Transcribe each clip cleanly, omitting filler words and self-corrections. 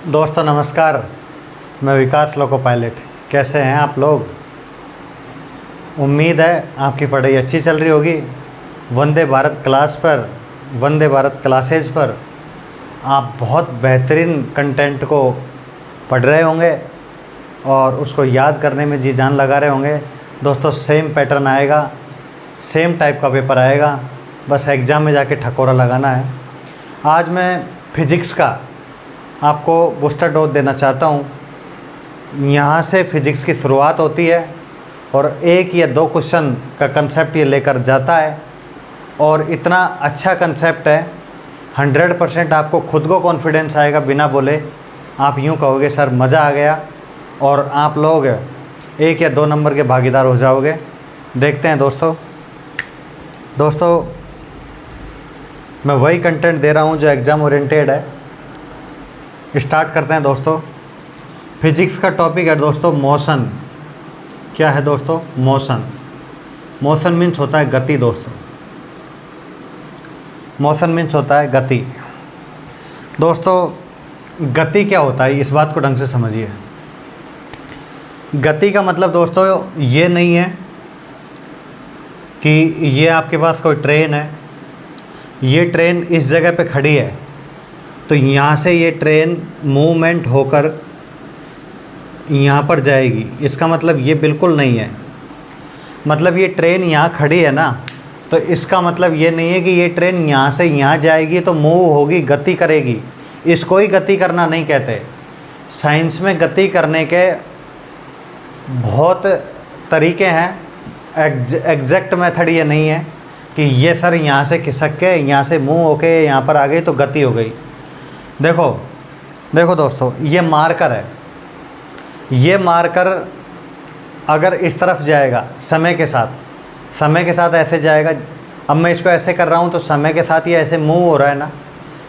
दोस्तों नमस्कार। मैं विकास लोको पायलट। कैसे हैं आप लोग? उम्मीद है आपकी पढ़ाई अच्छी चल रही होगी। वंदे भारत क्लास पर, वंदे भारत क्लासेज पर आप बहुत बेहतरीन कंटेंट को पढ़ रहे होंगे और उसको याद करने में जी जान लगा रहे होंगे। दोस्तों सेम पैटर्न आएगा, सेम टाइप का पेपर आएगा, बस एग्ज़ाम में जाके ठकोरा लगाना है। आज मैं फिज़िक्स का आपको बूस्टर डोज देना चाहता हूँ। यहाँ से फिज़िक्स की शुरुआत होती है और एक या दो क्वेश्चन का कंसेप्ट ये लेकर जाता है और इतना अच्छा कंसेप्ट है, 100% आपको खुद को कॉन्फिडेंस आएगा बिना बोले। आप यूँ कहोगे सर मज़ा आ गया और आप लोग 1 या 2 नंबर के भागीदार हो जाओगे। देखते हैं दोस्तों मैं वही कंटेंट दे रहा हूँ जो एग्ज़ाम ओरिएंटेड है। स्टार्ट करते हैं दोस्तों। फिजिक्स का टॉपिक है दोस्तों मोशन। क्या है दोस्तों? मोशन। मोशन मीन्स होता है गति दोस्तों। मोशन मीन्स होता है गति। दोस्तों गति क्या होता है, इस बात को ढंग से समझिए। गति का मतलब दोस्तों ये नहीं है कि ये आपके पास कोई ट्रेन है, ये ट्रेन इस जगह पे खड़ी है तो यहाँ से ये ट्रेन मूवमेंट होकर यहाँ पर जाएगी। इसका मतलब ये बिल्कुल नहीं है। मतलब ये ट्रेन यहाँ खड़ी है ना, तो इसका मतलब ये नहीं है कि ये ट्रेन यहाँ से यहाँ जाएगी तो मूव होगी, गति करेगी। इसको ही गति करना नहीं कहते। साइंस में गति करने के बहुत तरीके हैं। एग्जैक्ट मेथड ये नहीं है कि ये सर यहाँ से खिसक के यहाँ से मूव होके यहाँ पर आ गई तो गति हो गई। देखो दोस्तों, ये मार्कर है। ये मार्कर अगर इस तरफ जाएगा समय के साथ ऐसे जाएगा। अब मैं इसको ऐसे कर रहा हूँ तो समय के साथ ये ऐसे मूव हो रहा है ना,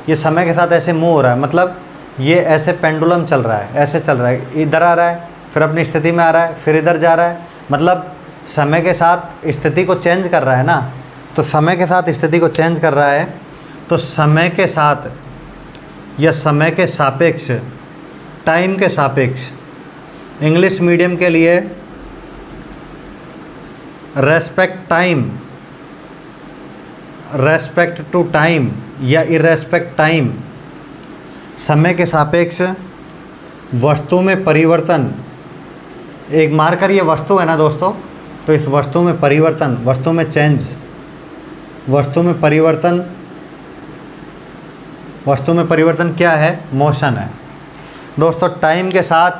ये समय के साथ ऐसे मूव हो रहा है। मतलब ये ऐसे पेंडुलम चल रहा है, ऐसे चल रहा है, इधर आ रहा है फिर अपनी स्थिति में आ रहा है, फिर इधर जा रहा है। मतलब समय के साथ स्थिति को चेंज कर रहा है ना, तो समय के साथ स्थिति को चेंज कर रहा है तो समय के साथ या समय के सापेक्ष, टाइम के सापेक्ष, इंग्लिश मीडियम के लिए रेस्पेक्ट टू टाइम या इरेस्पेक्ट टाइम, समय के सापेक्ष वस्तु में परिवर्तन। एक मार्कर ये वस्तु है ना दोस्तों, तो इस वस्तु में परिवर्तन, वस्तु में चेंज, वस्तु में परिवर्तन क्या है? मोशन है दोस्तों। टाइम के साथ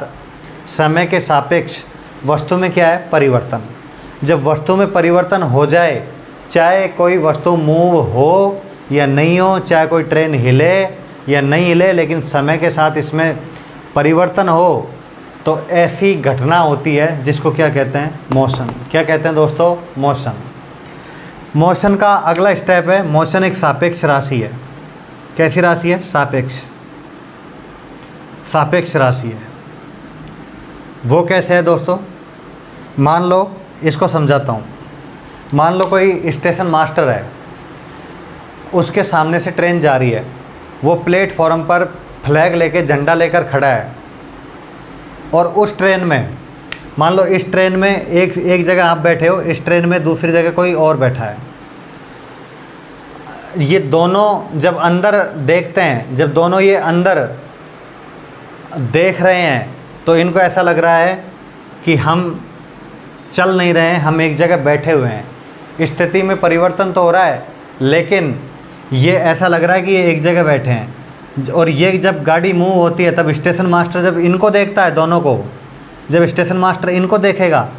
समय के सापेक्ष वस्तु में क्या है? परिवर्तन। जब वस्तु में परिवर्तन हो जाए, चाहे कोई वस्तु मूव हो या नहीं हो, चाहे कोई ट्रेन हिले या नहीं हिले, लेकिन समय के साथ इसमें परिवर्तन हो तो ऐसी घटना होती है जिसको क्या कहते हैं? मोशन। क्या कहते हैं दोस्तों? मोशन। मोशन का अगला स्टेप है, मोशन एक सापेक्ष राशि है। कैसी राशि है? सापेक्ष राशि है। वो कैसे है दोस्तों? मान लो, इसको समझाता हूँ। मान लो कोई स्टेशन मास्टर है, उसके सामने से ट्रेन जा रही है, वो प्लेटफॉर्म पर फ्लैग लेके, झंडा लेकर खड़ा है और उस ट्रेन में, मान लो इस ट्रेन में एक जगह आप बैठे हो, इस ट्रेन में दूसरी जगह कोई और बैठा है। ये दोनों जब अंदर देखते हैं, जब दोनों ये अंदर देख रहे हैं तो इनको ऐसा लग रहा है कि हम चल नहीं रहे हैं, हम एक जगह बैठे हुए हैं। स्थिति में परिवर्तन तो हो रहा है लेकिन ये ऐसा लग रहा है कि ये एक जगह बैठे हैं। और ये जब गाड़ी मूव होती है तब स्टेशन मास्टर जब इनको देखता है, दोनों को, जब स्टेशन मास्टर इनको देखेगा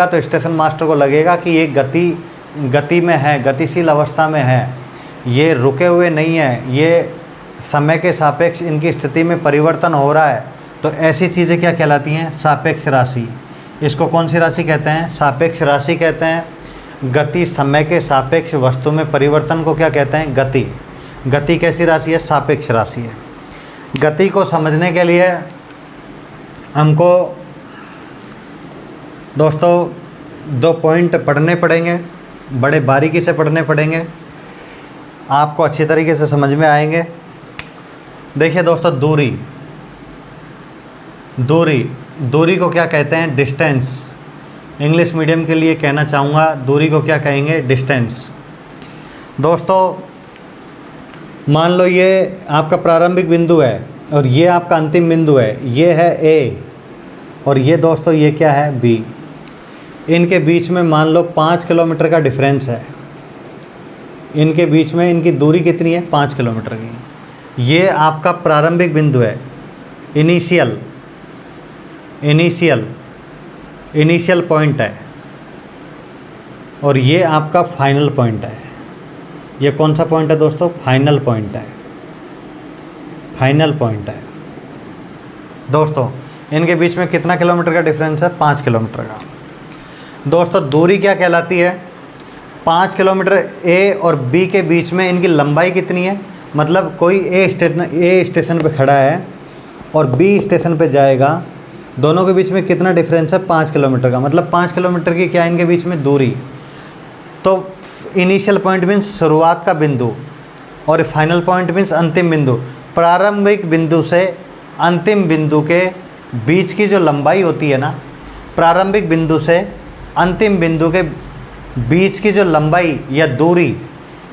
तो स्टेशन मास्टर को लगेगा कि ये गति में है, गतिशील अवस्था में है, ये रुके हुए नहीं है, ये समय के सापेक्ष इनकी स्थिति में परिवर्तन हो रहा है। तो ऐसी चीज़ें क्या कहलाती हैं? सापेक्ष राशि। इसको कौन सी राशि कहते हैं? सापेक्ष राशि कहते हैं। गति समय के सापेक्ष वस्तु में परिवर्तन को क्या कहते हैं? गति। गति कैसी राशि है? सापेक्ष राशि है। गति को समझने के लिए हमको दोस्तों 2 पॉइंट पढ़ने पड़ेंगे, बड़े बारीकी से पढ़ने पड़ेंगे, आपको अच्छी तरीके से समझ में आएंगे। देखिए दोस्तों, दूरी को क्या कहते हैं? डिस्टेंस। इंग्लिश मीडियम के लिए कहना चाहूँगा, दूरी को क्या कहेंगे? डिस्टेंस। दोस्तों मान लो ये आपका प्रारंभिक बिंदु है और ये आपका अंतिम बिंदु है, ये है ए और ये दोस्तों ये क्या है? बी। इनके बीच में मान लो 5 किलोमीटर का डिफरेंस है। इनके बीच में इनकी दूरी कितनी है? 5 किलोमीटर की। ये आपका प्रारंभिक बिंदु है, इनिशियल पॉइंट है, और ये आपका फाइनल पॉइंट है। ये कौन सा पॉइंट है दोस्तों? फाइनल पॉइंट है। दोस्तों इनके बीच में कितना किलोमीटर का डिफरेंस है? 5 किलोमीटर का। दोस्तों दूरी क्या कहलाती है? 5 किलोमीटर ए और बी के बीच में इनकी लंबाई कितनी है? मतलब कोई ए स्टेशन पे खड़ा है और बी स्टेशन पे जाएगा, दोनों के बीच में कितना डिफरेंस है? 5 किलोमीटर का। मतलब 5 किलोमीटर की क्या इनके बीच में दूरी। तो इनिशियल पॉइंट मीन्स शुरुआत का बिंदु और फाइनल पॉइंट मीन्स अंतिम बिंदु। प्रारंभिक बिंदु से अंतिम बिंदु के बीच की जो लंबाई होती है ना, प्रारंभिक बिंदु से अंतिम बिंदु के बीच की जो लंबाई या दूरी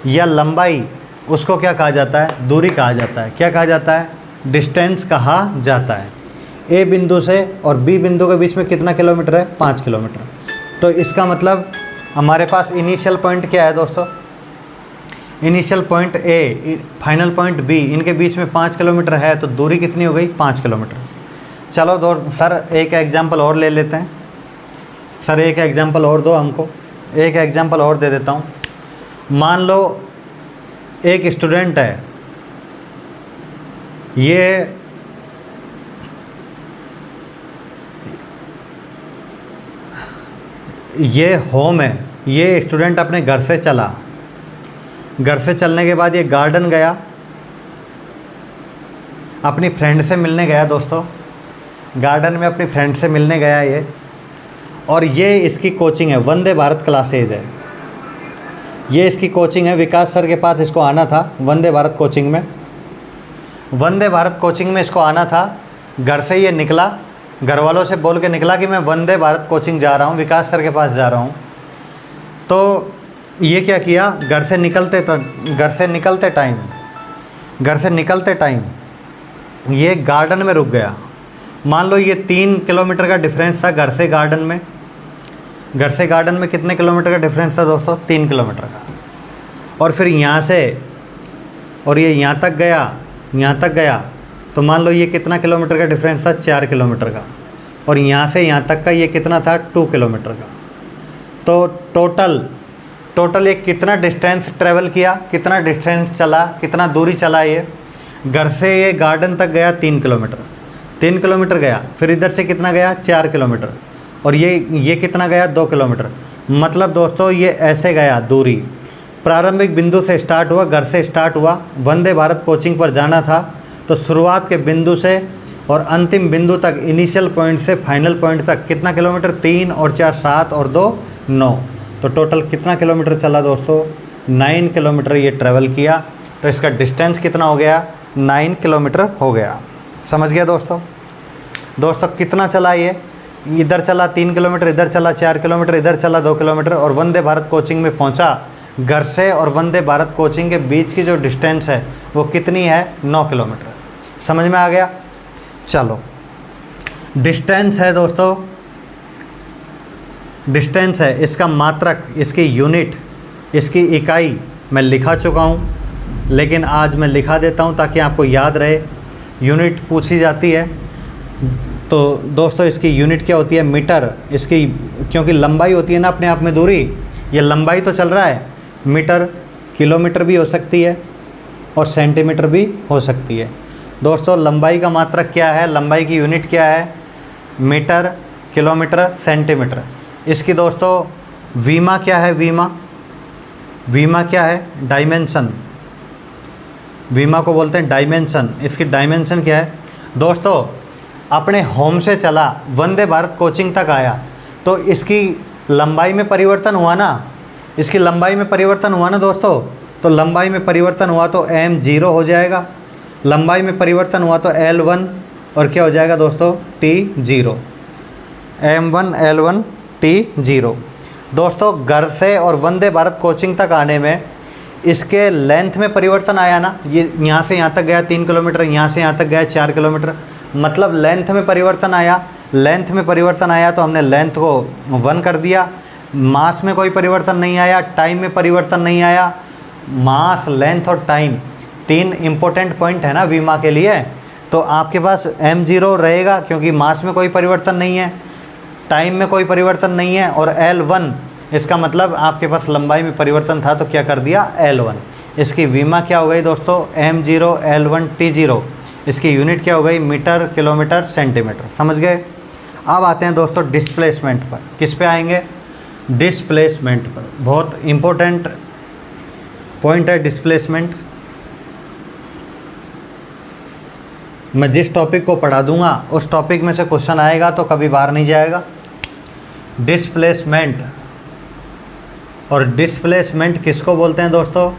या लंबाई, उसको क्या कहा जाता है? दूरी कहा जाता है। क्या कहा जाता है? डिस्टेंस कहा जाता है। ए बिंदु से और बी बिंदु के बीच में कितना किलोमीटर है? 5 किलोमीटर। तो इसका मतलब हमारे पास इनिशियल पॉइंट क्या है दोस्तों? Initial point A, final point B, इनके बीच में 5 किलोमीटर है, तो दूरी कितनी हो गई? 5 किलोमीटर। चलो सर एक एग्जांपल और ले लेते हैं। सर एक एग्जांपल और दो हमको, एक एग्जांपल और दे देता हूँ। मान लो एक स्टूडेंट है, ये होम है। ये स्टूडेंट अपने घर से चला, घर से चलने के बाद ये गार्डन गया, अपनी फ्रेंड से मिलने गया। दोस्तों गार्डन में अपनी फ्रेंड से मिलने गया ये, और ये इसकी कोचिंग है, वंदे भारत क्लासेज है। ये इसकी कोचिंग है, विकास सर के पास इसको आना था वंदे भारत कोचिंग में। वंदे भारत कोचिंग में इसको आना था, घर से ये निकला, घर वालों से बोल के निकला कि मैं वंदे भारत कोचिंग जा रहा हूँ, विकास सर के पास जा रहा हूँ। तो ये क्या किया, घर से निकलते टाइम ये गार्डन में रुक गया। मान लो ये 3 किलोमीटर का डिफरेंस था घर से गार्डन में। घर से गार्डन में कितने किलोमीटर का डिफरेंस था दोस्तों? 3 किलोमीटर का। और फिर यहाँ से और ये यहाँ तक गया, तो मान लो ये कितना किलोमीटर का डिफरेंस था? 4 किलोमीटर का। और यहाँ से यहाँ तक का ये कितना था? 2 किलोमीटर का। तो टोटल ये कितना डिस्टेंस ट्रेवल किया, कितना डिस्टेंस चला, कितना दूरी चला? ये घर से ये गार्डन तक गया 3 किलोमीटर गया। फिर इधर से कितना गया? 4 किलोमीटर। और ये कितना गया? 2 किलोमीटर। मतलब दोस्तों ये ऐसे गया दूरी। प्रारंभिक बिंदु से स्टार्ट हुआ, घर से स्टार्ट हुआ, वंदे भारत कोचिंग पर जाना था, तो शुरुआत के बिंदु से और अंतिम बिंदु तक, इनिशियल पॉइंट से फाइनल पॉइंट तक कितना किलोमीटर? 3 और 4 7 और 2 9। तो टोटल कितना किलोमीटर चला दोस्तों? 9 किलोमीटर ये ट्रैवल किया। तो इसका डिस्टेंस कितना हो गया? 9 किलोमीटर हो गया। समझ गया दोस्तों कितना चला ये? इधर चला 3 किलोमीटर, इधर चला 4 किलोमीटर, इधर चला 2 किलोमीटर, और वंदे भारत कोचिंग में पहुंचा। घर से और वंदे भारत कोचिंग के बीच की जो डिस्टेंस है वो कितनी है? 9 किलोमीटर। समझ में आ गया? चलो, डिस्टेंस है दोस्तों, डिस्टेंस है, इसका मात्रक, इसकी यूनिट, इसकी इकाई मैं लिखा चुका हूँ, लेकिन आज मैं लिखा देता हूँ ताकि आपको याद रहे। यूनिट पूछी जाती है तो दोस्तों इसकी यूनिट क्या होती है? मीटर। इसकी क्योंकि लंबाई होती है ना अपने आप में दूरी, ये लंबाई तो चल रहा है, मीटर, किलोमीटर भी हो सकती है और सेंटीमीटर भी हो सकती है। दोस्तों लंबाई का मात्रक क्या है? लंबाई की यूनिट क्या है? Metre, kilometre, centimetre. इसकी दोस्तों वीमा क्या है? वीमा क्या है? डायमेंशन। वीमा को बोलते हैं डायमेंशन। इसकी डायमेंशन क्या है? दोस्तों अपने होम से चला, वंदे भारत कोचिंग तक आया, तो इसकी लंबाई में परिवर्तन हुआ ना, इसकी लंबाई में परिवर्तन हुआ ना दोस्तों। तो लंबाई में परिवर्तन हुआ तो m 0 हो जाएगा, लंबाई में परिवर्तन हुआ तो L1 और क्या हो जाएगा दोस्तों, T0, M1 L1 T0। दोस्तों घर से और वंदे भारत कोचिंग तक आने में इसके लेंथ में परिवर्तन आया ना, ये यहाँ से यहाँ तक गया 3 किलोमीटर, यहाँ से यहाँ तक गया 4 किलोमीटर, मतलब लेंथ में परिवर्तन आया। लेंथ में परिवर्तन आया तो हमने लेंथ को 1 कर दिया। मास में कोई परिवर्तन नहीं आया, टाइम में परिवर्तन नहीं आया। मास, लेंथ और टाइम 3 इम्पोर्टेंट पॉइंट है ना वीमा के लिए, तो आपके पास M0 रहेगा क्योंकि मास में कोई परिवर्तन नहीं है, टाइम में कोई परिवर्तन नहीं है, और L1 इसका मतलब आपके पास लंबाई में परिवर्तन था तो क्या कर दिया, L1। इसकी वीमा क्या हो गई दोस्तों, M0 L1 T0। इसकी यूनिट क्या हो गई, मीटर, किलोमीटर, सेंटीमीटर। समझ गए। अब आते हैं दोस्तों डिस्प्लेसमेंट पर। किस पे आएंगे, डिस्प्लेसमेंट पर। बहुत इम्पोर्टेंट पॉइंट है डिस्प्लेसमेंट। मैं जिस टॉपिक को पढ़ा दूंगा उस टॉपिक में से क्वेश्चन आएगा तो कभी बाहर नहीं जाएगा। डिस्प्लेसमेंट, और डिस्प्लेसमेंट किसको बोलते हैं दोस्तों,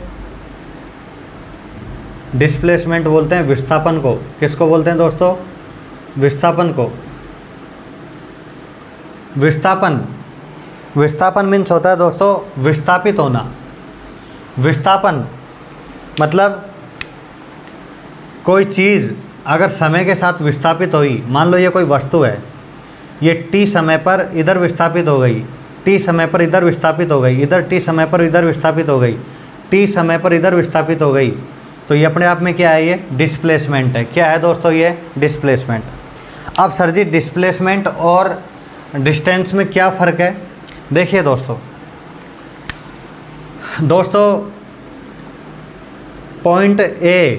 डिस्प्लेसमेंट बोलते हैं विस्थापन को। किसको बोलते हैं दोस्तों, विस्थापन को। विस्थापन मीन्स होता है दोस्तों विस्थापित होना। विस्थापन मतलब कोई चीज़ अगर समय के साथ विस्थापित हुई, मान लो ये कोई वस्तु है, ये t समय पर इधर विस्थापित हो गई, t समय पर इधर विस्थापित हो गई, इधर t समय पर इधर विस्थापित हो गई, t समय पर इधर विस्थापित हो गई, तो ये अपने आप में क्या है, ये डिस्प्लेसमेंट है। क्या है दोस्तों, ये डिस्प्लेसमेंट। अब सर जी डिस्प्लेसमेंट और डिस्टेंस में क्या फ़र्क है। देखिए दोस्तों पॉइंट A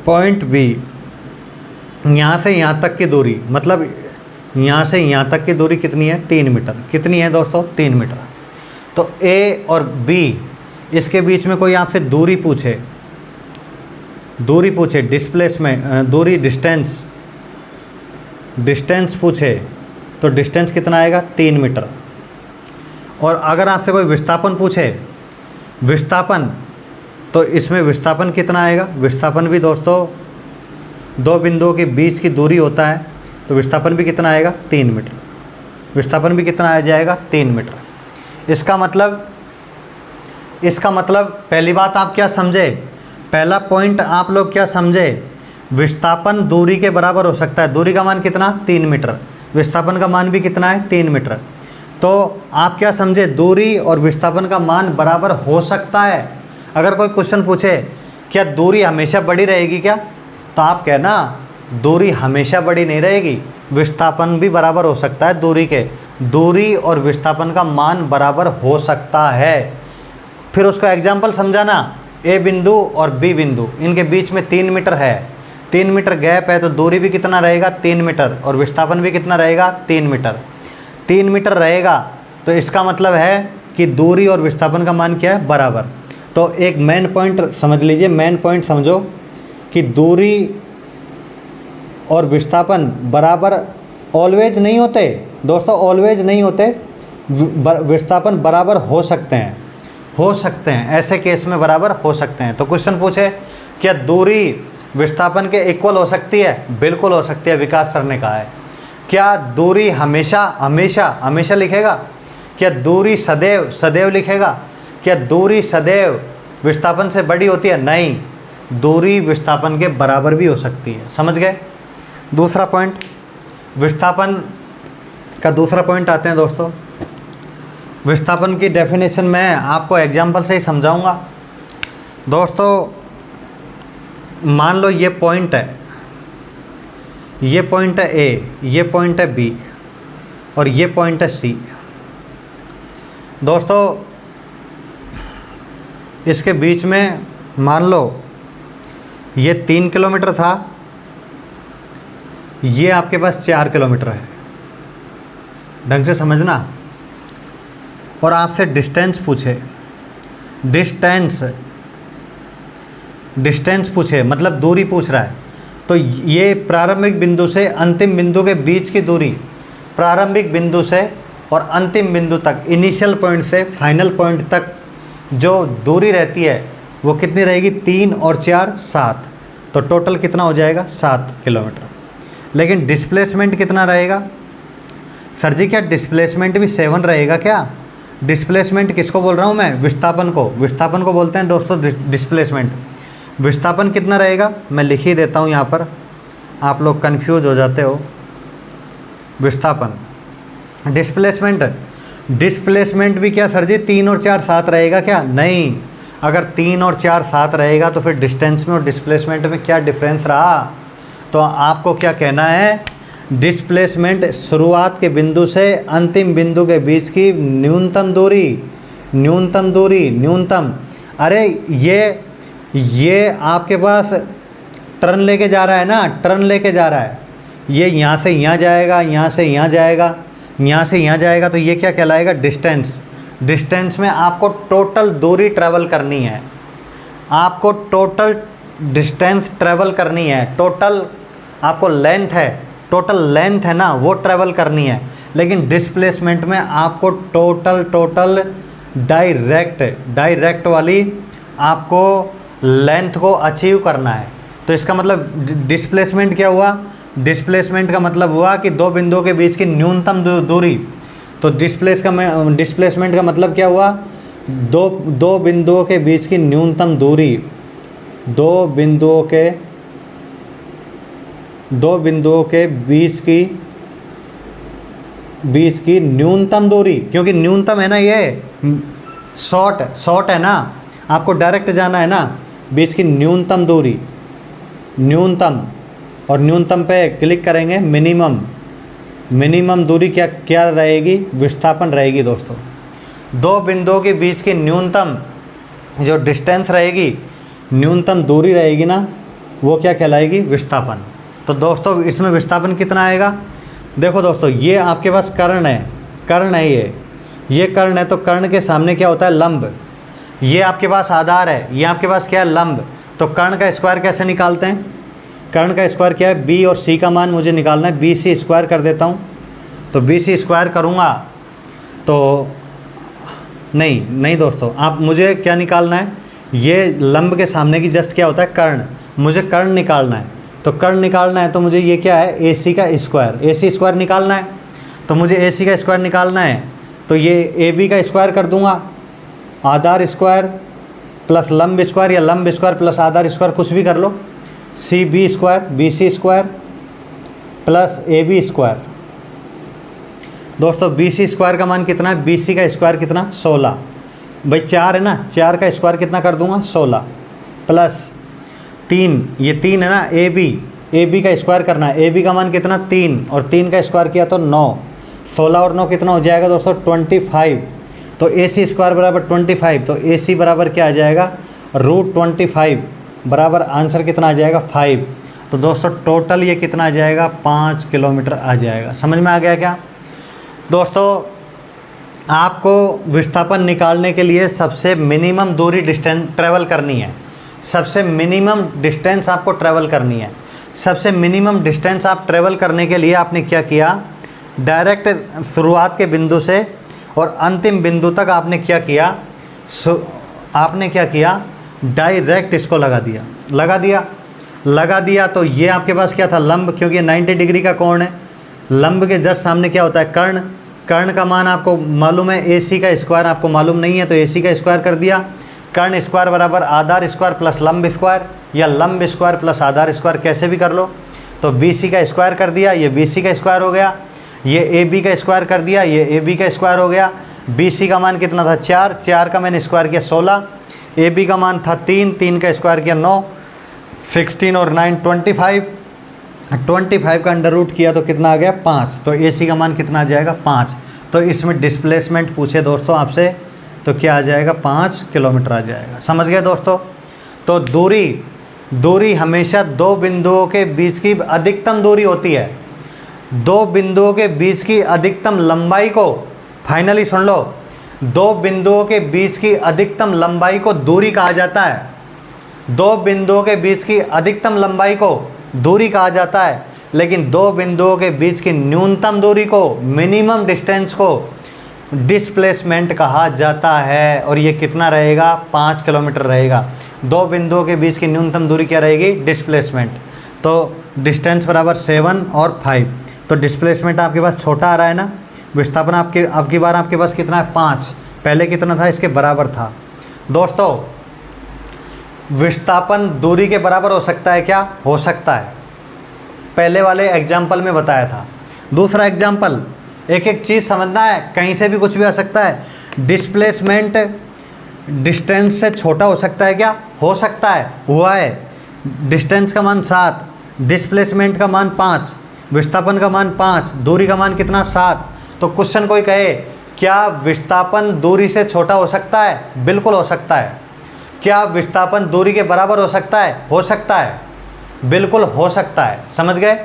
पॉइंट B, यहाँ से यहाँ तक की दूरी, मतलब यहाँ से यहाँ तक की दूरी कितनी है, 3 मीटर। कितनी है दोस्तों, 3 मीटर। तो A और B इसके बीच में कोई आपसे दूरी पूछे, डिस्प्लेसमेंट, दूरी, डिस्टेंस पूछे, तो डिस्टेंस कितना आएगा, 3 मीटर। और अगर आपसे कोई विस्थापन पूछे, विस्थापन, तो इसमें विस्थापन कितना आएगा, विस्थापन भी दोस्तों 2 बिंदुओं के बीच की दूरी होता है, तो विस्थापन भी कितना आएगा, 3 मीटर। विस्थापन भी कितना आ जाएगा, 3 मीटर। इसका मतलब पहली बात आप क्या समझे, पहला पॉइंट आप लोग क्या समझे, विस्थापन दूरी के बराबर हो सकता है। दूरी का मान कितना, 3 मीटर। विस्थापन का मान भी कितना है, 3 मीटर। तो आप क्या समझे, दूरी और विस्थापन का मान बराबर हो सकता है। अगर कोई क्वेश्चन पूछे क्या दूरी हमेशा बड़ी रहेगी क्या, तो आप कहना दूरी हमेशा बड़ी नहीं रहेगी, विस्थापन भी बराबर हो सकता है दूरी के। दूरी और विस्थापन का मान बराबर हो सकता है। फिर उसका एग्जाम्पल समझाना, A बिंदु और B बिंदु, इनके बीच में 3 मीटर है, 3 मीटर गैप है, तो दूरी भी कितना रहेगा, 3 मीटर, और विस्थापन भी कितना रहेगा, 3 मीटर। 3 मीटर रहेगा तो इसका मतलब है कि दूरी और विस्थापन का मान क्या है, बराबर। तो एक मेन पॉइंट समझ लीजिए, मेन पॉइंट समझो कि दूरी और विस्थापन बराबर ऑलवेज नहीं होते दोस्तों, ऑलवेज नहीं होते। विस्थापन बराबर हो सकते हैं, ऐसे केस में बराबर हो सकते हैं। तो क्वेश्चन पूछे क्या दूरी विस्थापन के इक्वल हो सकती है, बिल्कुल हो सकती है, विकास सर ने कहा है। क्या दूरी हमेशा लिखेगा, क्या दूरी सदैव लिखेगा, क्या दूरी सदैव विस्थापन से बड़ी होती है, नहीं, दूरी विस्थापन के बराबर भी हो सकती है। समझ गए। दूसरा पॉइंट, विस्थापन का दूसरा पॉइंट आते हैं दोस्तों। विस्थापन की डेफिनेशन मैं आपको एग्जाम्पल से ही समझाऊंगा। दोस्तों मान लो ये पॉइंट है, ये पॉइंट है A, ये पॉइंट है B और ये पॉइंट है C। दोस्तों इसके बीच में मान लो ये 3 किलोमीटर था, ये आपके पास 4 किलोमीटर है, ढंग से समझना। और आपसे डिस्टेंस पूछे, डिस्टेंस पूछे मतलब दूरी पूछ रहा है, तो ये प्रारंभिक बिंदु से अंतिम बिंदु के बीच की दूरी, प्रारंभिक बिंदु से और अंतिम बिंदु तक, इनिशियल पॉइंट से फाइनल पॉइंट तक जो दूरी रहती है वो कितनी रहेगी, 3 और 4 7। तो टोटल कितना हो जाएगा 7 किलोमीटर। लेकिन डिस्प्लेसमेंट कितना रहेगा? सर जी क्या डिस्प्लेसमेंट भी 7 रहेगा क्या? डिस्प्लेसमेंट किसको बोल रहा हूँ मैं? विस्थापन को। विस्थापन को बोलते हैं दोस्तों डिस्प्लेसमेंट। विस्थापन कितना रहेगा मैं लिख ही देता हूँ यहाँ पर, आप लोग कंफ्यूज हो जाते हो। विस्थापन, डिस्प्लेसमेंट भी क्या सर जी 3 और 4 7 रहेगा क्या? नहीं, अगर 3 और 4 7 रहेगा तो फिर डिस्टेंस में और डिस्प्लेसमेंट में क्या डिफरेंस रहा? तो आपको क्या कहना है, डिस्प्लेसमेंट शुरुआत के बिंदु से अंतिम बिंदु के बीच की न्यूनतम दूरी। अरे ये आपके पास टर्न लेके जा रहा है ना, टर्न लेके जा रहा है, ये यहाँ से यहाँ जाएगा, यहाँ से यहाँ जाएगा, यहाँ से यहाँ जाएगा, तो ये क्या कहलाएगा? डिस्टेंस में आपको टोटल दूरी ट्रैवल करनी है, आपको टोटल डिस्टेंस ट्रैवल करनी है, टोटल आपको टोटल लेंथ है ना वो ट्रैवल करनी है। लेकिन डिस्प्लेसमेंट में आपको टोटल डायरेक्ट वाली आपको लेंथ को अचीव करना है। तो इसका मतलब डिस्प्लेसमेंट क्या हुआ? डिस्प्लेसमेंट का मतलब हुआ कि दो बिंदुओं के बीच की न्यूनतम दूरी। तो डिस्प्लेसमेंट का मतलब क्या हुआ? दो बिंदुओं के बीच की न्यूनतम दूरी, दो बिंदुओं के बीच की न्यूनतम दूरी, क्योंकि न्यूनतम है ना, ये शॉर्ट है ना, आपको डायरेक्ट जाना है ना, बीच की न्यूनतम दूरी, और न्यूनतम पे क्लिक करेंगे, मिनिमम दूरी क्या रहेगी? विस्थापन रहेगी दोस्तों। दो बिंदुओं के बीच की न्यूनतम जो डिस्टेंस रहेगी, न्यूनतम दूरी रहेगी ना, वो क्या कहलाएगी? विस्थापन। तो दोस्तों इसमें विस्थापन कितना आएगा? देखो दोस्तों, ये आपके पास कर्ण है, ये कर्ण है, तो कर्ण के सामने क्या होता है? लंब। ये आपके पास आधार है, ये आपके पास क्या है? लंब। तो कर्ण का स्क्वायर कैसे निकालते हैं? कर्ण का स्क्वायर क्या है? बी और सी का मान मुझे निकालना है, बी सी स्क्वायर कर देता हूँ। तो बी सी स्क्वायर करूँगा तो नहीं दोस्तों, आप मुझे क्या निकालना है? ये लंब के सामने की जस्ट क्या होता है? कर्ण। मुझे कर्ण निकालना है, तो कर्ण निकालना है तो मुझे ये क्या है? ए सी का स्क्वायर, ए सी स्क्वायर निकालना है। तो मुझे ए सी का स्क्वायर निकालना है, तो ये ए बी का स्क्वायर कर दूँगा, आधार स्क्वायर प्लस लंब स्क्वायर, या लंब स्क्वायर प्लस आधार स्क्वायर, कुछ भी कर लो। C B square, B C square plus A B square. दोस्तों बी सी स्क्वायर का मान कितना है? बी सी का स्क्वायर कितना? 16। भाई 4 है ना, 4 का स्क्वायर कितना कर दूंगा? 16 प्लस 3, ये 3 है ना, ए बी का स्क्वायर करना है। ए बी का मान कितना? 3, और 3 का स्क्वायर किया तो 9। 16 और 9 कितना हो जाएगा दोस्तों? 25। तो ए सी स्क्वायर बराबर 25, तो ए सी बराबर क्या आ जाएगा? √25 बराबर आंसर कितना आ जाएगा? 5। तो दोस्तों टोटल ये कितना आ जाएगा? 5 किलोमीटर आ जाएगा। समझ में आ गया क्या? दोस्तों आपको विस्थापन निकालने के लिए सबसे मिनिमम दूरी डिस्टेंस ट्रैवल करनी है, सबसे मिनिमम डिस्टेंस आपको ट्रैवल करनी है। सबसे मिनिमम डिस्टेंस आप ट्रैवल करने के लिए आपने क्या किया? डायरेक्ट शुरुआत के बिंदु से और अंतिम बिंदु तक आपने क्या किया? डायरेक्ट इसको लगा दिया। तो ये आपके पास क्या था? लंब, क्योंकि 90 डिग्री का कोण है। लंब के जस्ट सामने क्या होता है? कर्ण का मान आपको मालूम है, ए सी का स्क्वायर आपको मालूम नहीं है, तो ए सी का स्क्वायर कर दिया। कर्ण स्क्वायर बराबर आधार स्क्वायर प्लस लंब स्क्वायर, या लंब स्क्वायर प्लस आधार स्क्वायर, कैसे भी कर लो। तो बी सी का स्क्वायर कर दिया, ये बी सी का स्क्वायर हो गया। ये ए बी का स्क्वायर कर दिया, ये ए बी का स्क्वायर हो गया। बी सी का मान कितना था? 4 का मैंने स्क्वायर किया 16। ए बी का मान था 3 का स्क्वायर किया 9। 16 और 9 25 का अंडर रूट किया तो कितना आ गया? 5। तो ए सी का मान कितना आ जाएगा? 5। तो इसमें डिस्प्लेसमेंट पूछे दोस्तों आपसे तो क्या आ जाएगा? 5 किलोमीटर आ जाएगा। समझ गए दोस्तों? तो दूरी हमेशा दो बिंदुओं के बीच की अधिकतम दूरी होती है। दो बिंदुओं के बीच की अधिकतम लंबाई को, फाइनली सुन लो, दो बिंदुओं के बीच की अधिकतम लंबाई को दूरी कहा जाता है। दो बिंदुओं के बीच की अधिकतम लंबाई को दूरी कहा जाता है, लेकिन दो बिंदुओं के बीच की न्यूनतम दूरी को, मिनिमम डिस्टेंस को डिस्प्लेसमेंट कहा जाता है। और ये कितना रहेगा? 5 किलोमीटर रहेगा। दो बिंदुओं के बीच की न्यूनतम दूरी क्या रहेगी, डिस्प्लेसमेंट। तो डिस्टेंस बराबर 7 और 5, तो डिस्प्लेसमेंट आपके पास छोटा आ रहा है ना, विस्थापन आपके अब की बार आपके पास कितना है, 5, पहले कितना था, इसके बराबर था। दोस्तों विस्थापन दूरी के बराबर हो सकता है क्या, हो सकता है, पहले वाले एग्जाम्पल में बताया था। दूसरा एग्जाम्पल, एक एक चीज़ समझना है, कहीं से भी कुछ भी आ सकता है। डिस्प्लेसमेंट डिस्टेंस से छोटा हो सकता है क्या, हो सकता है, हुआ है। डिस्टेंस का मान 7, डिस्प्लेसमेंट का मान 5, विस्थापन का मान 5, दूरी का मान कितना, 7। तो क्वेश्चन कोई कहे क्या विस्थापन दूरी से छोटा हो सकता है, बिल्कुल हो सकता है। क्या विस्थापन दूरी के बराबर हो सकता है, हो सकता है, बिल्कुल हो सकता है। समझ गए,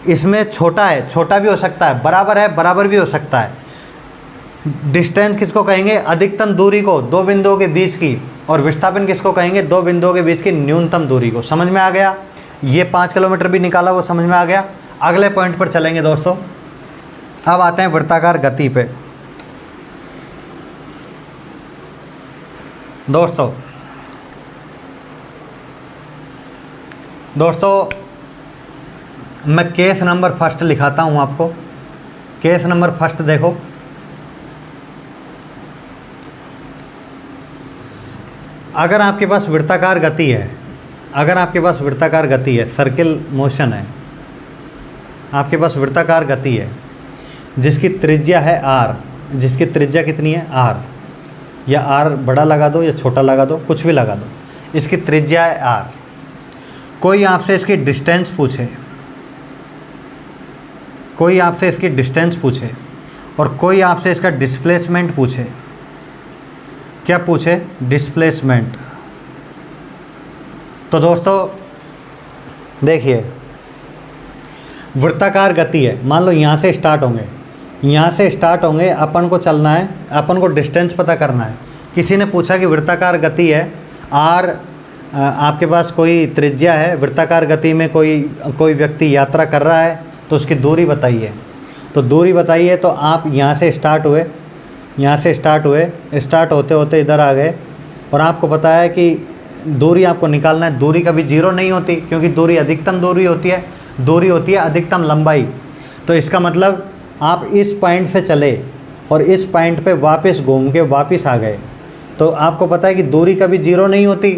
इसमें छोटा है, छोटा भी हो सकता है, बराबर है, बराबर भी हो सकता है। डिस्टेंस किसको कहेंगे, अधिकतम दूरी को दो बिंदुओं के बीच की, और विस्थापन किसको कहेंगे, दो बिंदुओं के बीच की न्यूनतम दूरी को। समझ में आ गया, ये 5 किलोमीटर भी निकाला वो समझ में आ गया। अगले पॉइंट पर चलेंगे दोस्तों, अब आते हैं वृत्ताकार गति पे। दोस्तों मैं केस नंबर फर्स्ट लिखाता हूँ आपको। केस नंबर फर्स्ट देखो, अगर आपके पास वृत्ताकार गति है, अगर आपके पास वृत्ताकार गति है, सर्किल मोशन है, आपके पास वृत्ताकार गति है जिसकी त्रिज्या है r, जिसकी त्रिज्या कितनी है, r, या r बड़ा लगा दो या छोटा लगा दो, कुछ भी लगा दो, इसकी त्रिज्या है r। कोई आपसे इसकी डिस्टेंस पूछे, कोई आपसे इसकी डिस्टेंस पूछे, और कोई आपसे इसका डिस्प्लेसमेंट पूछे। क्या पूछे, डिस्प्लेसमेंट। तो दोस्तों देखिए, वृत्ताकार गति है, मान लो यहाँ से स्टार्ट होंगे, यहाँ से स्टार्ट होंगे, अपन को चलना है, अपन को डिस्टेंस पता करना है। किसी ने पूछा कि वृत्ताकार गति है r, आपके पास कोई त्रिज्या है, वृत्ताकार गति में कोई व्यक्ति यात्रा कर रहा है, तो उसकी दूरी बताइए। तो दूरी बताइए, तो आप यहाँ से स्टार्ट हुए, यहाँ से स्टार्ट हुए, स्टार्ट होते होते इधर आ गए, और आपको पता है कि दूरी आपको निकालना है। दूरी कभी जीरो नहीं होती, क्योंकि दूरी अधिकतम दूरी होती है, दूरी होती है अधिकतम लंबाई। तो इसका मतलब आप इस पॉइंट से चले और इस पॉइंट पे वापस घूम के वापस आ गए, तो आपको पता है कि दूरी कभी जीरो नहीं होती।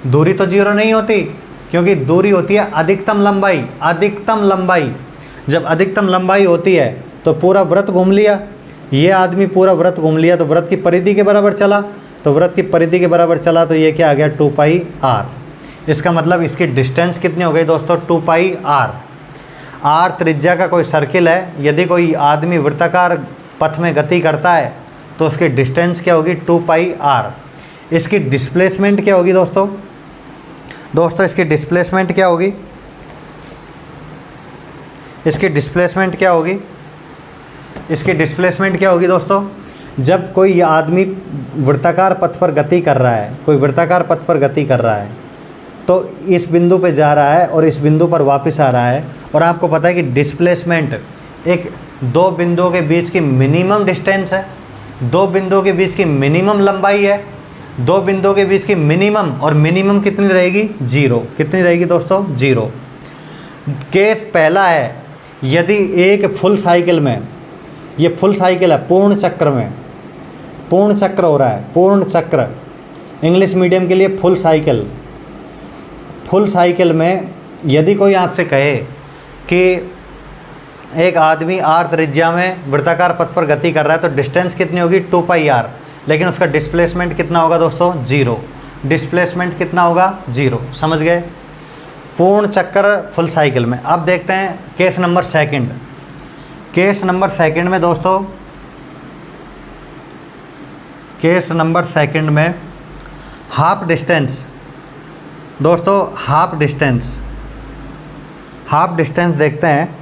दूरी तो जीरो नहीं होती, क्योंकि दूरी होती है अधिकतम लंबाई, अधिकतम लंबाई। जब अधिकतम लंबाई होती है तो पूरा वृत्त घूम लिया, ये आदमी पूरा वृत्त घूम लिया, तो वृत्त की परिधि के बराबर चला, तो वृत्त की परिधि के बराबर चला, तो ये क्या आ गया, 2πr। इसका मतलब इसकी डिस्टेंस कितनी हो गई दोस्तों, 2πr। r त्रिज्या का कोई सर्किल है, यदि कोई आदमी वृत्ताकार पथ में गति करता है तो उसकी डिस्टेंस क्या होगी, 2πr। इसकी डिस्प्लेसमेंट क्या होगी दोस्तों, इसकी डिस्प्लेसमेंट क्या होगी, इसकी डिस्प्लेसमेंट क्या होगी, इसकी डिस्प्लेसमेंट क्या होगी दोस्तों। जब कोई आदमी वृत्ताकार पथ पर गति कर रहा है, कोई वृत्ताकार पथ पर गति कर रहा है, तो इस बिंदु पे जा रहा है और इस बिंदु पर वापस आ रहा है, और आपको पता है कि डिस्प्लेसमेंट एक दो बिंदुओं के बीच की मिनिमम डिस्टेंस है, दो बिंदुओं के बीच की मिनिमम लंबाई है, दो बिंदुओं के बीच की मिनिमम, और मिनिमम कितनी रहेगी, 0। कितनी रहेगी दोस्तों, 0। केस पहला है, यदि एक फुल साइकिल में, ये फुल साइकिल है, पूर्ण चक्र में, पूर्ण चक्र हो रहा है, पूर्ण चक्र, इंग्लिश मीडियम के लिए फुल साइकिल। फुल साइकिल में यदि कोई आपसे कहे कि एक आदमी r त्रिज्या में वृत्ताकार पथ पर गति कर रहा है, तो डिस्टेंस कितनी होगी, 2πr, लेकिन उसका डिस्प्लेसमेंट कितना होगा दोस्तों, 0। डिस्प्लेसमेंट कितना होगा, 0। समझ गए, पूर्ण चक्कर फुल साइकिल में। अब देखते हैं case number second. Case number second में दोस्तों, केस नंबर सेकंड में हाफ डिस्टेंस दोस्तों, हाफ डिस्टेंस देखते हैं।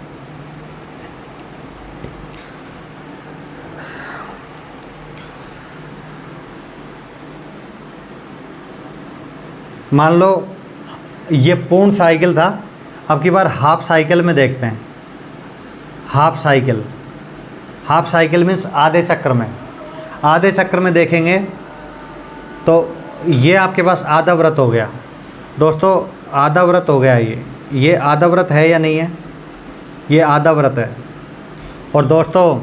मान लो ये पूर्ण साइकिल था, अब की बार हाफ साइकिल में देखते हैं। हाफ साइकिल मीन्स आधे चक्र में। आधे चक्र में देखेंगे तो ये आपके पास आधा वृत्त हो गया दोस्तों, आधा वृत्त हो गया ये आधा वृत्त है या नहीं है? ये आधा वृत्त है। और दोस्तों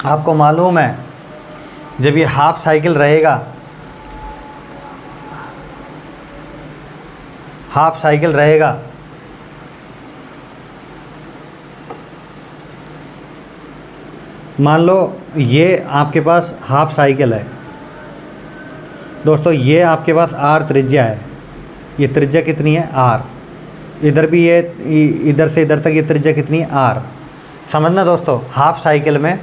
आपको मालूम है जब ये हाफ साइकिल रहेगा, हाफ साइकिल रहेगा मान लो ये आपके पास हाफ साइकिल है दोस्तों, ये आपके पास आर त्रिज्या है। ये त्रिज्या कितनी है? आर। इधर भी ये इधर से इधर तक ये त्रिज्या कितनी है? आर। समझना दोस्तों, हाफ साइकिल में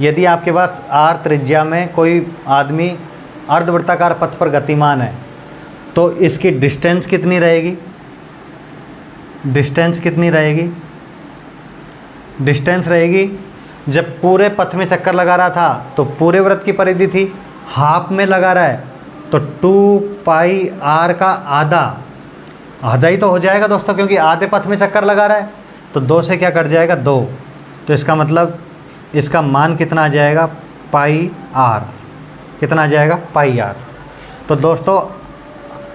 यदि आपके पास आर त्रिज्या में कोई आदमी अर्धवृत्ताकार पथ पर गतिमान है तो इसकी डिस्टेंस कितनी रहेगी? डिस्टेंस कितनी रहेगी? डिस्टेंस रहेगी, जब पूरे पथ में चक्कर लगा रहा था तो पूरे वृत्त की परिधि थी, हाफ में लगा रहा है तो 2 पाई आर का आधा, आधा ही तो हो जाएगा दोस्तों, क्योंकि आधे पथ में चक्कर लगा रहा है। तो 2 से क्या कट जाएगा? 2। तो इसका मतलब इसका मान कितना आ जाएगा? पाई आर। कितना आ जाएगा? पाई आर। तो दोस्तों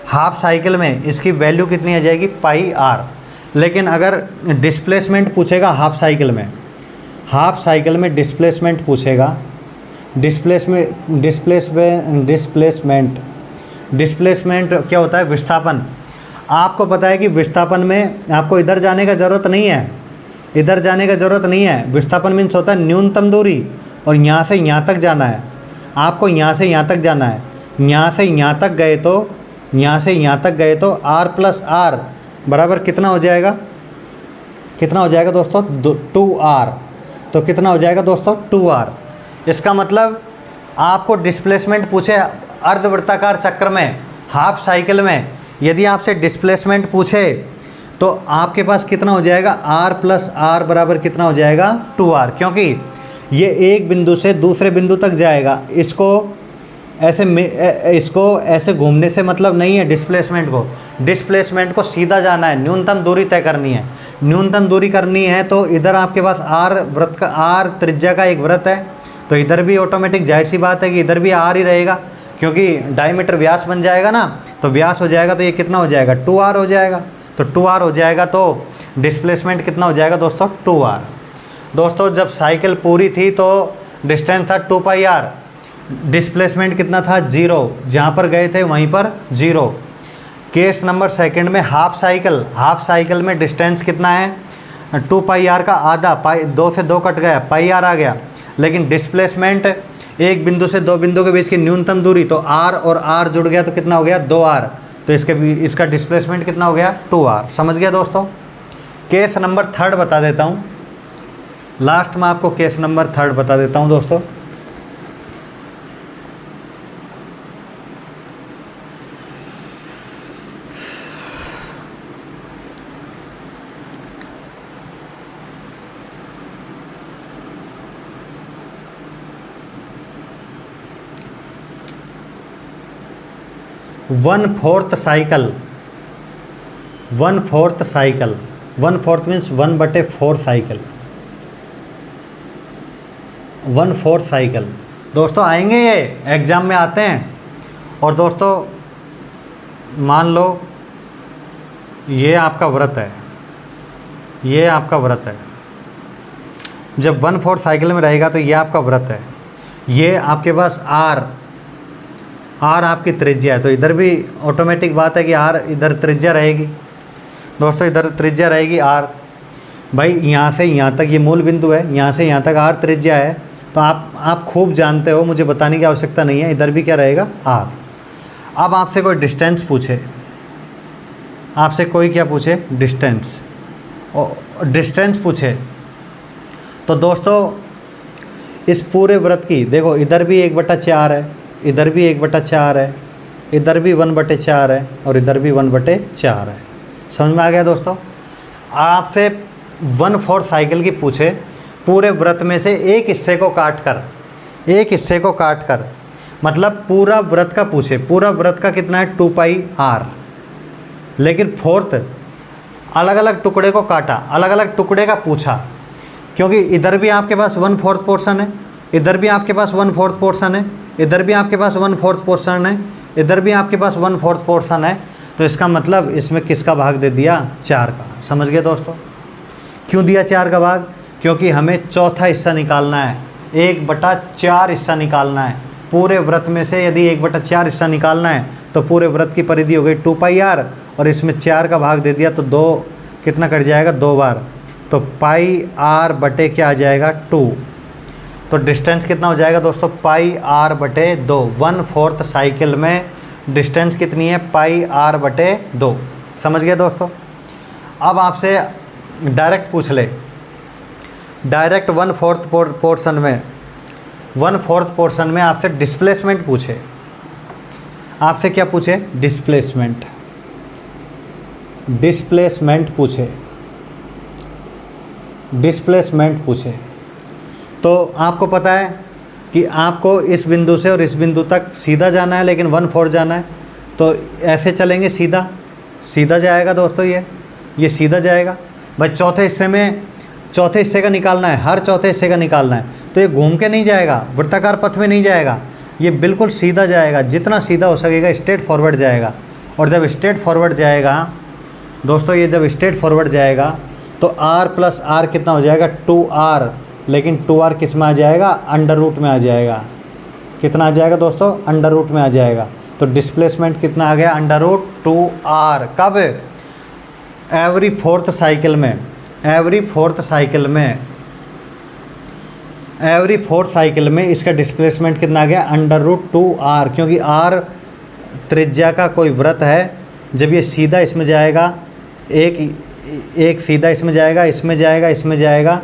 हाफ साइकिल में इसकी वैल्यू कितनी आ जाएगी? पाई आर। लेकिन अगर डिस्प्लेसमेंट पूछेगा हाफ साइकिल में, हाफ साइकिल में डिस्प्लेसमेंट पूछेगा, डिस्प्लेसमेंट क्या होता है? विस्थापन। आपको पता है कि विस्थापन में आपको इधर जाने का ज़रूरत नहीं है, इधर जाने का ज़रूरत नहीं है। विस्थापन मीन्स होता है न्यूनतम दूरी, और यहाँ से यहाँ तक जाना है। आपको यहाँ से यहाँ तक जाना है, यहाँ से यहाँ तक गए तो, यहाँ से यहाँ तक गए तो r प्लस आर बराबर कितना हो जाएगा? कितना हो जाएगा दोस्तों? 2r। तो कितना हो जाएगा दोस्तों? 2r। इसका मतलब आपको डिस्प्लेसमेंट पूछे अर्धवृत्ताकार चक्र में, हाफ साइकिल में, यदि आपसे डिस्प्लेसमेंट पूछे तो आपके पास कितना हो जाएगा? r प्लस आर बराबर कितना हो जाएगा? 2r। क्योंकि ये एक बिंदु से दूसरे बिंदु तक जाएगा, इसको ऐसे घूमने से मतलब नहीं है। डिस्प्लेसमेंट को सीधा जाना है, न्यूनतम दूरी तय करनी है। न्यूनतम दूरी करनी है तो इधर आपके पास आर त्रिज्या का एक वृत्त है, तो इधर भी ऑटोमेटिक जाहिर सी बात है कि इधर भी आर ही रहेगा, क्योंकि डायमीटर व्यास बन जाएगा ना, तो व्यास हो जाएगा तो ये कितना हो जाएगा? 2r हो जाएगा। तो 2r हो जाएगा तो डिस्प्लेसमेंट कितना हो जाएगा दोस्तों? 2r। दोस्तों जब साइकिल पूरी थी तो डिस्टेंस था 2 पाई आर, डिस्प्लेसमेंट कितना था? 0। जहाँ पर गए थे वहीं पर 0। केस नंबर सेकंड में हाफ साइकिल में डिस्टेंस कितना है? 2 पाई आर का आधा, पाई 2 से 2 कट गया, पाई आर आ गया। लेकिन डिस्प्लेसमेंट एक बिंदु से दो बिंदु के बीच की न्यूनतम दूरी, तो r और r जुड़ गया तो कितना हो गया? 2r। तो इसका डिस्प्लेसमेंट कितना हो गया? 2r। समझ गया दोस्तों? केस नंबर 3 बता देता हूँ, लास्ट में आपको केस नंबर 3 बता देता हूँ दोस्तों। One fourth cycle, 1/4 means 1/4 cycle, 1/4 cycle दोस्तों आएंगे, ये एग्ज़ाम में आते हैं। और दोस्तों मान लो ये आपका व्रत है, ये आपका व्रत है। जब 1/4 साइकिल में रहेगा तो ये आपका व्रत है। ये आपके पास आर आपकी त्रिज्या है, तो इधर भी ऑटोमेटिक बात है कि आर इधर त्रिज्या रहेगी दोस्तों, इधर त्रिज्या रहेगी आर। भाई यहाँ से यहाँ तक ये मूल बिंदु है, यहाँ से यहाँ तक आर त्रिज्या है, तो आप खूब जानते हो, मुझे बताने की आवश्यकता नहीं है। इधर भी क्या रहेगा? आर। अब आपसे कोई डिस्टेंस पूछे, आपसे कोई क्या पूछे? डिस्टेंस पूछे, तो दोस्तों इस पूरे व्रत की देखो, इधर भी 1/4 है, इधर भी 1/4 है, इधर भी 1/4 है, और इधर भी 1/4 है। समझ में आ गया दोस्तों? आपसे 1/4 साइकिल की पूछे, पूरे व्रत में से एक हिस्से को काट कर मतलब पूरा व्रत का पूछे, पूरा व्रत का कितना है? 2 पाई आर। लेकिन फोर्थ अलग अलग टुकड़े को काटा, अलग अलग टुकड़े का पूछा, क्योंकि इधर भी आपके पास 1/4 पोर्शन है, इधर भी आपके पास 1/4 पोर्शन है, इधर भी आपके पास 1/4 पोर्शन है, इधर भी आपके पास 1/4 पोर्शन है, तो इसका मतलब इसमें किसका भाग दे दिया, 4 का। समझ गए दोस्तों? क्यों दिया 4 का भाग? क्योंकि हमें चौथा हिस्सा निकालना है, 1/4 हिस्सा निकालना है। पूरे व्रत में से यदि 1/4 हिस्सा निकालना है तो पूरे व्रत की परिधि हो गई 2πr, और इसमें 4 का भाग दे दिया तो 2 कितना कट जाएगा, 2 बार, तो πr बटे क्या आ जाएगा, 2। तो डिस्टेंस कितना हो जाएगा दोस्तों, πr बटे 2। 1/4 साइकिल में डिस्टेंस कितनी है, πr बटे 2। समझ गए दोस्तों? अब आपसे डायरेक्ट पूछ ले, डायरेक्ट 1/4 पोर्शन में, 1/4 पोर्शन में आपसे डिस्प्लेसमेंट पूछे। आपसे क्या पूछे, डिस्प्लेसमेंट, डिस्प्लेसमेंट पूछे, डिस्प्लेसमेंट पूछे। तो आपको पता है कि आपको इस बिंदु से और इस बिंदु तक सीधा जाना है, लेकिन 1/4 जाना है, तो ऐसे चलेंगे, सीधा सीधा जाएगा दोस्तों, ये सीधा जाएगा। भाई चौथे हिस्से में, चौथे हिस्से का निकालना है, हर चौथे हिस्से का निकालना है, तो ये घूम के नहीं जाएगा, वृत्ताकार पथ में नहीं जाएगा, ये बिल्कुल सीधा जाएगा, जितना सीधा हो सकेगा स्ट्रेट फॉरवर्ड जाएगा। और जब स्ट्रेट फॉरवर्ड जाएगा दोस्तों, ये जब स्ट्रेट फॉरवर्ड जाएगा तो r + r कितना हो जाएगा, 2r, लेकिन 2r किस में आ जाएगा, अंडर रूट में आ जाएगा। कितना आ जाएगा दोस्तों, अंडर रूट में आ जाएगा। तो डिस्प्लेसमेंट कितना आ गया, अंडर रूट 2r। कब, एवरी फोर्थ साइकिल में, एवरी फोर्थ साइकिल में, एवरी फोर्थ साइकिल में इसका डिस्प्लेसमेंट कितना आ गया, अंडर रूट 2r, क्योंकि r त्रिज्या का कोई वृत्त है। जब ये सीधा इसमें जाएगा, एक सीधा इसमें जाएगा, इसमें जाएगा, इसमें जाएगा,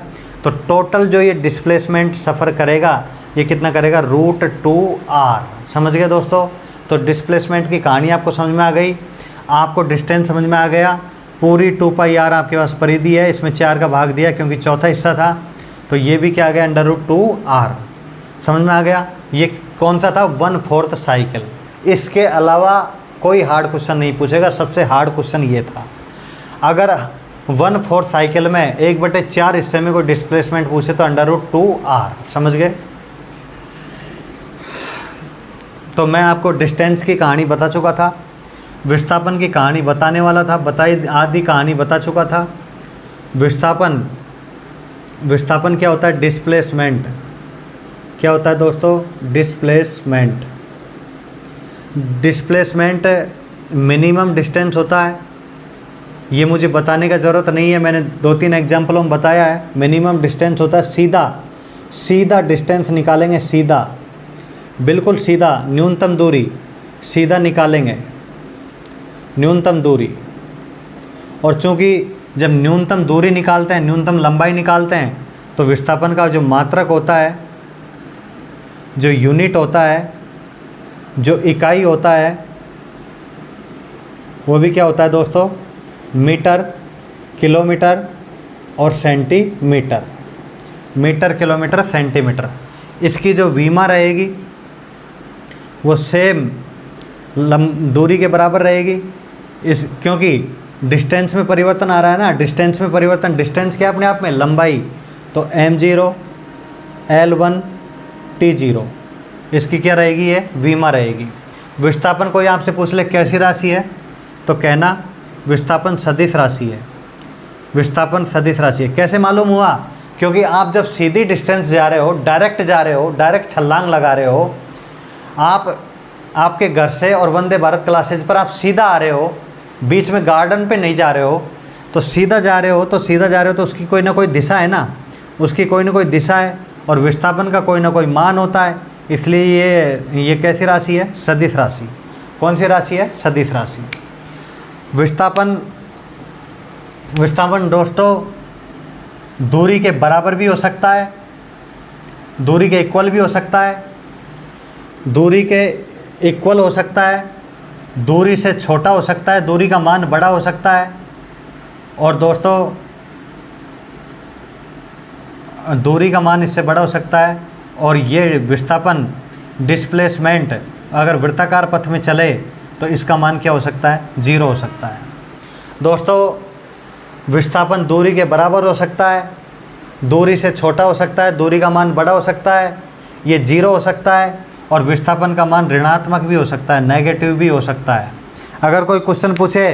तो टोटल जो ये डिस्प्लेसमेंट सफ़र करेगा ये कितना करेगा, √2r। समझ गए दोस्तों? तो डिस्प्लेसमेंट की कहानी आपको समझ में आ गई, आपको डिस्टेंस समझ में आ गया। पूरी 2πr आपके पास परिधि है, इसमें 4 का भाग दिया क्योंकि चौथा हिस्सा था, तो ये भी क्या आ गया, √2r। समझ में आ गया? ये कौन सा था, 1/4 साइकिल। इसके अलावा कोई हार्ड क्वेश्चन नहीं पूछेगा, सबसे हार्ड क्वेश्चन ये था। अगर 1/4 साइकिल में 1/4 हिस्से में कोई डिस्प्लेसमेंट पूछे तो √2r। समझ गए? तो मैं आपको डिस्टेंस की कहानी बता चुका था, विस्थापन की कहानी बताने वाला था, आधी कहानी बता चुका था। विस्थापन, विस्थापन क्या होता है, डिस्प्लेसमेंट क्या होता है दोस्तों, डिस्प्लेसमेंट। डिस्प्लेसमेंट मिनिमम डिस्टेंस होता है, ये मुझे बताने का ज़रूरत नहीं है, मैंने 2-3 एग्जाम्पलों में बताया है। मिनिमम डिस्टेंस होता है सीधा, सीधा डिस्टेंस निकालेंगे, सीधा, बिल्कुल सीधा, न्यूनतम दूरी सीधा निकालेंगे, न्यूनतम दूरी। और चूँकि जब न्यूनतम दूरी निकालते हैं, न्यूनतम लंबाई निकालते हैं, तो विस्थापन का जो मात्रक होता है, जो यूनिट होता है, जो इकाई होता है, वो भी क्या होता है दोस्तों, मीटर, किलोमीटर और सेंटीमीटर। Metre, kilometre, centimetre. इसकी जो वीमा रहेगी वो सेम दूरी के बराबर रहेगी, इस क्योंकि डिस्टेंस में परिवर्तन आ रहा है ना, डिस्टेंस में परिवर्तन, डिस्टेंस क्या अपने आप में, लंबाई, तो m0 L1 T0, इसकी क्या रहेगी, ये वीमा रहेगी। विस्थापन कोई आपसे पूछ ले कैसी राशि है, तो कहना विस्थापन सदिश राशि है, विस्थापन सदिश राशि है। कैसे मालूम हुआ, क्योंकि आप जब सीधी डिस्टेंस जा रहे हो, डायरेक्ट जा रहे हो, डायरेक्ट छलांग लगा रहे हो, आप आपके घर से और वंदे भारत क्लासेज पर आप सीधा आ रहे हो, बीच में गार्डन पे नहीं जा रहे हो, तो सीधा जा रहे हो, तो सीधा जा रहे हो तो उसकी कोई ना कोई दिशा है ना, उसकी कोई ना कोई दिशा है, और विस्थापन का कोई ना कोई मान होता है। इसलिए ये कैसी राशि है, सदिश राशि। कौन सी राशि है, सदिश राशि। विस्थापन, विस्थापन दोस्तों दूरी के बराबर भी हो सकता है, दूरी के इक्वल भी हो सकता है, दूरी के इक्वल हो सकता है, दूरी से छोटा हो सकता है, दूरी का मान बड़ा हो सकता है, और दोस्तों दूरी का मान इससे बड़ा हो सकता है। और ये विस्थापन डिस्प्लेसमेंट अगर वृत्ताकार पथ में चले तो इसका मान क्या हो सकता है, 0 हो सकता है। दोस्तों विस्थापन दूरी के बराबर हो सकता है, दूरी से छोटा हो सकता है, दूरी का मान बड़ा हो सकता है, ये 0 हो सकता है, और विस्थापन का मान ऋणात्मक भी हो सकता है, नेगेटिव भी हो सकता है। अगर कोई क्वेश्चन पूछे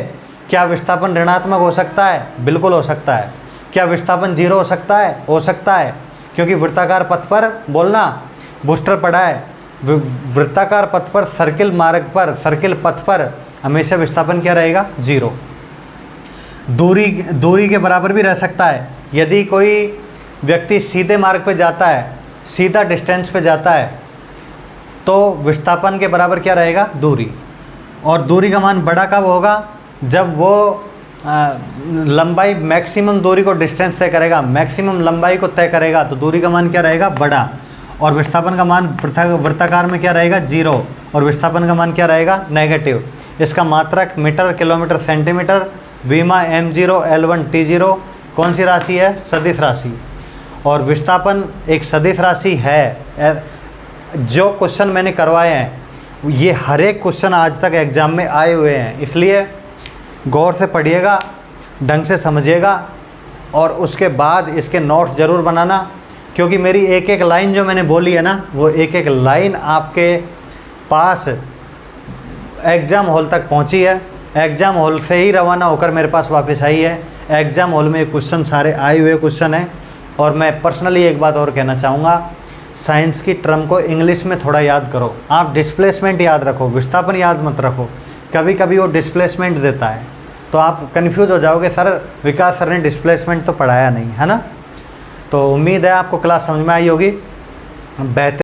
क्या विस्थापन ऋणात्मक हो सकता है, बिल्कुल हो सकता है। क्या विस्थापन 0 हो सकता है, हो सकता है, क्योंकि वृत्ताकार पथ पर बोलना बूस्टर पढ़ा है, वृत्ताकार पथ पर सर्किल मार्ग पर, सर्किल पथ पर हमेशा विस्थापन क्या रहेगा, 0। दूरी के बराबर भी रह सकता है। यदि कोई व्यक्ति सीधे मार्ग पे जाता है, सीधा डिस्टेंस पे जाता है, तो विस्थापन के बराबर क्या रहेगा, दूरी। और दूरी का मान बड़ा कब होगा, जब वो लंबाई मैक्सिमम दूरी को डिस्टेंस तय करेगा, मैक्सिमम लंबाई को तय करेगा, तो दूरी का मान क्या रहेगा, बड़ा। और विस्थापन का मान वृत्ताकार में क्या रहेगा, 0, और विस्थापन का मान क्या रहेगा, नेगेटिव। इसका मात्रक मीटर, किलोमीटर, सेंटीमीटर। वीमा m0 L1 T0 कौन सी राशि है, सदिश राशि। और विस्थापन एक सदिश राशि है। जो क्वेश्चन मैंने करवाए हैं ये हर एक क्वेश्चन आज तक एग्जाम में आए हुए हैं, इसलिए गौर से पढ़िएगा, ढंग से समझिएगा और उसके बाद इसके नोट्स ज़रूर बनाना, क्योंकि मेरी एक एक लाइन जो मैंने बोली है ना, वो एक एक लाइन आपके पास एग्ज़ाम हॉल तक पहुंची है, एग्ज़ाम हॉल से ही रवाना होकर मेरे पास वापस आई है। एग्ज़ाम हॉल में क्वेश्चन सारे आए हुए क्वेश्चन हैं। और मैं पर्सनली एक बात और कहना चाहूँगा, साइंस की टर्म को इंग्लिश में थोड़ा याद करो। आप डिस्प्लेसमेंट याद रखो, विस्थापन याद मत रखो। कभी कभी वो डिस्प्लेसमेंट देता है तो आप कन्फ्यूज़ हो जाओगे, सर विकास सर ने डिस्प्लेसमेंट तो पढ़ाया नहीं है ना। तो उम्मीद है आपको क्लास समझ में आई होगी। बेहतर